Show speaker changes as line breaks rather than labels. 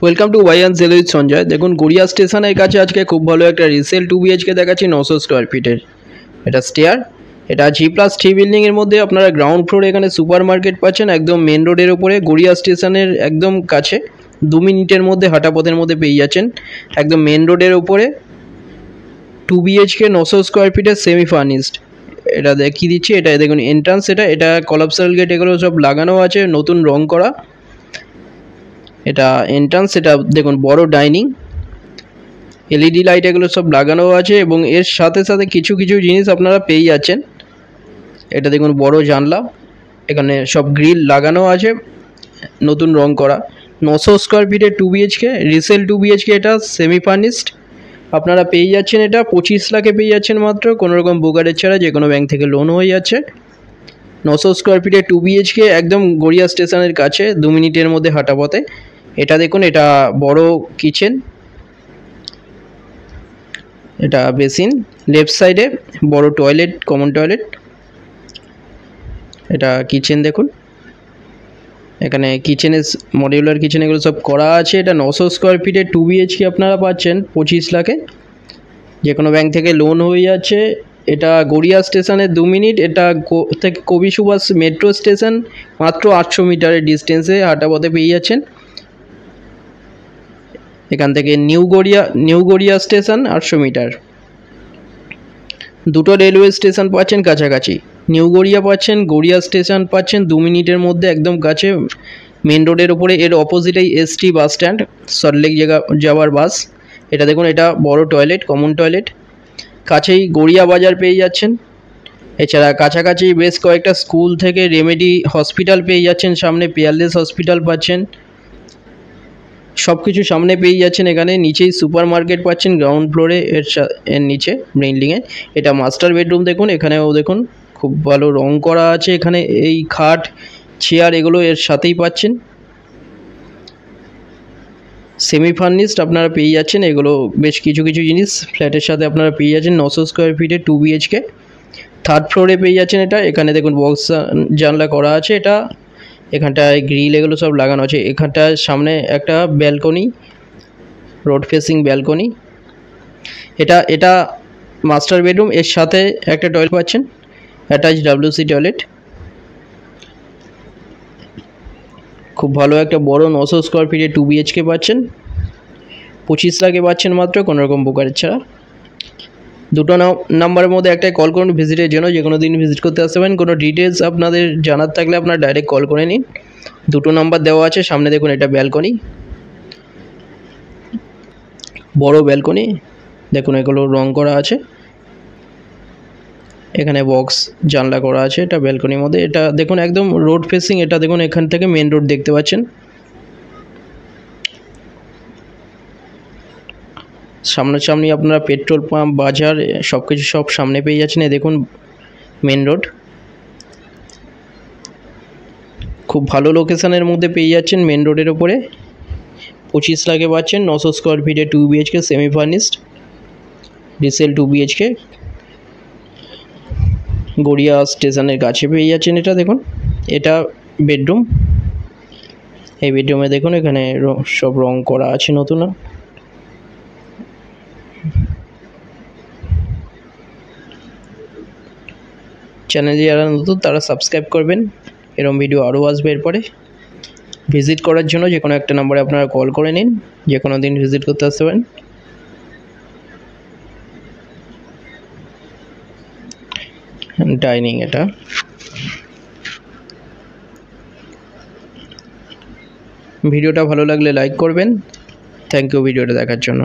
Welcome to Y and sell with Sanjay. দেখুন গড়িয়া স্টেশনের কাছে আজকে খুব ভালো একটা রিসেল 2 BHK দেখাচ্ছি 900 স্কোয়ার ফিটের। এটা স্টেয়ার, এটা G+3 বিল্ডিংয়ের মধ্যে আপনারা গ্রাউন্ড ফ্লোরে এখানে সুপার মার্কেট পাচ্ছেন একদম মেন রোডের ওপরে, গড়িয়া স্টেশনের একদম কাছে 2 মিনিটের মধ্যে হাঁটা পথের মধ্যে পেয়ে যাচ্ছেন একদম মেন রোডের ওপরে 2 BHK 900 স্কোয়ার ফিটের সেমি ফার্নিশড। এটা দেখিয়ে দিচ্ছি, এটা দেখুন এন্ট্রান্স, এটা কলাপসাল গেট এগুলো সব লাগানো আছে, নতুন রং করা। এটা এন্ট্রান্স, এটা দেখুন বড় ডাইনিং, এলইডি লাইট এগুলো সব লাগানো আছে এবং এর সাথে সাথে কিছু কিছু জিনিস আপনারা পেয়ে যাচ্ছেন। এটা দেখুন বড় জানলা, এখানে সব গ্রিল লাগানো আছে, নতুন রং করা। 900 স্কোয়ার ফিটের 2 BHK রিসেল 2 BHK, এটা সেমি ফার্নিশড আপনারা পেয়ে যাচ্ছেন। এটা 25 লাখে পেয়ে যাচ্ছেন মাত্র, কোনোরকম ব্রোকারেজ ছাড়া, যে কোনো ব্যাংক থেকে লোন হয়ে যাচ্ছে। 900 স্কোয়ার ফিটের 2 BHK একদম গড়িয়া স্টেশনের কাছে 2 মিনিটের মধ্যে হাঁটা পথে। এটা দেখুন, এটা বড় কিচেন, এটা বেসিন, লেফট সাইডে বড় টয়লেট, কমন টয়লেট। এটা কিচেন দেখুন, এখানে কিচেনের মডিউলার কিচেন এগুলো সব করা আছে। এটা 900 স্কোয়ার ফিটের 2 BHK আপনারা পাচ্ছেন 25 লাখে, যে কোনো ব্যাংক থেকে লোন হয়ে যাচ্ছে। এটা গড়িয়া স্টেশনের 2 মিনিট, এটা থেকে কবি সুভাষ মেট্রো স্টেশন মাত্র 800 মিটারের ডিস্টেন্সে হাঁটা পথে পেয়ে যাচ্ছেন। এখান থেকে নিউ গড়িয়া স্টেশন 800 মিটার। দুটো রেলওয়ে স্টেশন পাচ্ছেন কাছাকাছি, নিউ গড়িয়া পাচ্ছেন, গড়িয়া স্টেশন পাচ্ছেন 2 মিনিটের মধ্যে একদম কাছে মেন রোডের ওপরে। এর অপোজিটেই ST বাস স্ট্যান্ড, সল্টলেক যাওয়ার বাস। এটা দেখুন, এটা বড় টয়লেট, কমন টয়লেট। কাছেই গড়িয়া বাজার পেয়ে যাচ্ছেন। এছাড়া কাছাকাছি বেশ কয়েকটা স্কুল থেকে রেমেডি হসপিটাল পেয়ে যাচ্ছেন, সামনে পিয়ারলেস হসপিটাল পাচ্ছেন, সব কিছু সামনে পেয়ে যাচ্ছেন। এখানে নিচেই সুপার মার্কেট পাচ্ছেন গ্রাউন্ড ফ্লোরে, এর নিচে বিল্ডিংয়ে। এটা মাস্টার বেডরুম দেখুন, এখানেও দেখুন খুব ভালো রং করা আছে। এখানে এই খাট, চেয়ার এগুলো এর সাথেই পাচ্ছেন। সেমি ফার্নিশড আপনারা পেয়ে যাচ্ছেন, এগুলো বেশ কিছু কিছু জিনিস ফ্ল্যাটের সাথে আপনারা পেয়ে যাচ্ছেন 900 স্কোয়ার ফিটে 2 BHK। থার্ড ফ্লোরে পেয়ে যাচ্ছেন এটা। এখানে দেখুন বক্স জানলা করা আছে, এটা এখানটায় গ্রিল এগুলো সব লাগানো আছে। এখানটায় সামনে একটা ব্যালকনি, রোড ফেসিং ব্যালকনি। এটা মাস্টার বেডরুম, এর সাথে একটা টয়লেট পাচ্ছেন, অ্যাটাচ WC টয়লেট। খুব ভালো একটা বড় 900 স্কোয়ার ফিটে 2 BHK পাচ্ছেন 25 লাখে পাচ্ছেন মাত্র, কোনোরকম ব্রোকারেজ ছাড়া। দুটো নাম্বারের মধ্যে একটাই কল করুন ভিজিটের জন্য, যে কোনো দিন ভিজিট করতে আসতে পারেন। কোনো ডিটেলস আপনাদের জানার থাকলে আপনারা ডাইরেক্ট কল করে নিন। দুটো নাম্বার দেওয়া আছে। সামনে দেখুন, এটা ব্যালকনি, বড় ব্যালকনি দেখুন, এগুলো রং করা আছে। এখানে বক্স জানলা করা আছে এটা ব্যালকনির মধ্যে। এটা দেখুন একদম রোড ফেসিং, এটা দেখুন এখান থেকে মেন রোড দেখতে পাচ্ছেন। সামনাসামনি আপনারা পেট্রোল পাম্প, বাজার সব কিছু সব সামনে পেয়ে যাচ্ছেন। এই দেখুন মেন রোড, খুব ভালো লোকেশনের মধ্যে পেয়ে যাচ্ছেন মেন রোডের ওপরে। 25 লাখে পাচ্ছেন 900 স্কোয়ার ফিটে 2 BHK semi furnished resale 2 BHK, Garia স্টেশনের কাছে পেয়ে যাচ্ছেন। এটা দেখুন, এটা বেডরুম। এই বেডরুমে দেখুন এখানে সব রং করা আছে নতুন। চ্যানেলে যারা নতুন তারা সাবস্ক্রাইব করবেন, এরকম ভিডিও আরও আসবে এরপরে। ভিজিট করার জন্য যে কোনো একটা নাম্বারে আপনারা কল করে নিন, যে কোনো দিন ভিজিট করতে আসতে পারেন। ডাইনিং, এটা ভিডিওটা ভালো লাগলে লাইক করবেন। থ্যাংক ইউ ভিডিওটা দেখার জন্য।